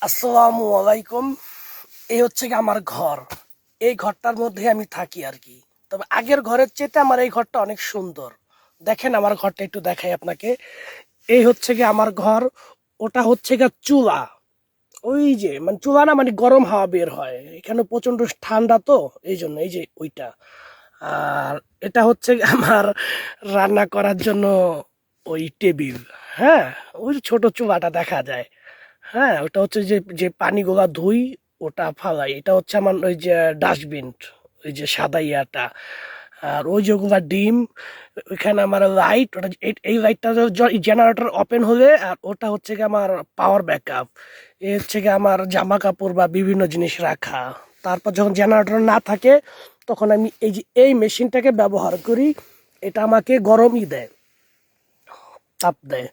আসসালামু আলাইকুম। এই হচ্ছে কি আমার ঘর। এই ঘরটার মধ্যে আমি থাকি আর কি। তবে আগের ঘরের চেয়ে আমার এই ঘরটা অনেক সুন্দর। দেখেন আমার ঘরটা একটু দেখাই আপনাকে। এই হচ্ছে কি আমার ঘর। ওটা হচ্ছে গিয়ে চুলা। ওই যে মানে চুলা না, মানে গরম হাওয়া বের হয় এখানে, প্রচন্ড ঠান্ডা তো এই জন্য। এই যে ওইটা। আর এটা হচ্ছে গিয়ে আমার রান্না করার জন্য ওই টেবিল। হ্যাঁ, ওই যে ছোট চুলাটা দেখা যায়। হ্যাঁ, ওটা হচ্ছে যে যে পানিগুলা ধুই, ওটা ফালাই। এটা হচ্ছে আমার ওই যে ডাস্টবিন, ওই যে সাদা ইয়াটা। আর ওই যেগুলা ডিম, ওইখানে আমার লাইট, ওটা এই লাইটটা জেনারেটর ওপেন হলে, আর ওটা হচ্ছে কি আমার পাওয়ার ব্যাকআপ। এই হচ্ছে কি আমার জামা কাপড় বা বিভিন্ন জিনিস রাখা। তারপর যখন জেনারেটর না থাকে, তখন আমি এই যে এই মেশিনটাকে ব্যবহার করি। এটা আমাকে গরমই দেয়, তাপ দেয়।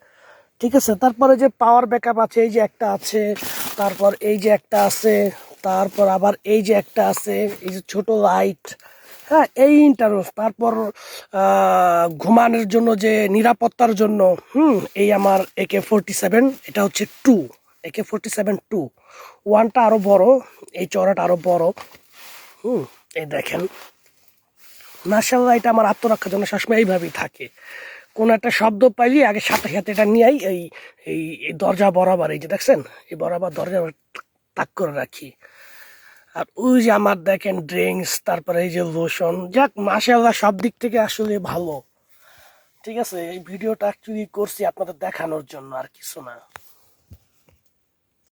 ঠিক আছে, তারপরে যে পাওয়ার ব্যাকআপ আছে, এই যে একটা আছে। তারপর এই যে একটা আছে। তারপর আবার এই যে একটা আছে, এই যে ছোট লাইট। হ্যাঁ, এই ইন্টারোস। তারপর ঘুমানোর জন্য যে নিরাপত্তার জন্য, এই আমার AK-47, এটা হচ্ছে 2, AK-47 2। ওয়ানটা আরো বড়, এই চড়াটা আরো বড়। এই দেখেন, মার্শাল্লাহ, এটা আমার আত্মরক্ষার জন্য সবসময় এইভাবেই থাকে। কোনো একটা শব্দ পাইলে আগে সাথে সাথে এটা নিয়েই এই এই এই দরজা বরাবর, এই যে দেখছেন, এই বরাবর দরজা তাক করে রাখি। আর ওই যে আমার দেখেন ড্রিঙ্কস, তারপরে এই যে লোশন, যাক মাশাআল্লাহ, সব দিক থেকে আসলে ভালো। ঠিক আছে, এই ভিডিওটা অ্যাকচুয়ালি করছি আপনাদের দেখানোর জন্য, আর কিছু না।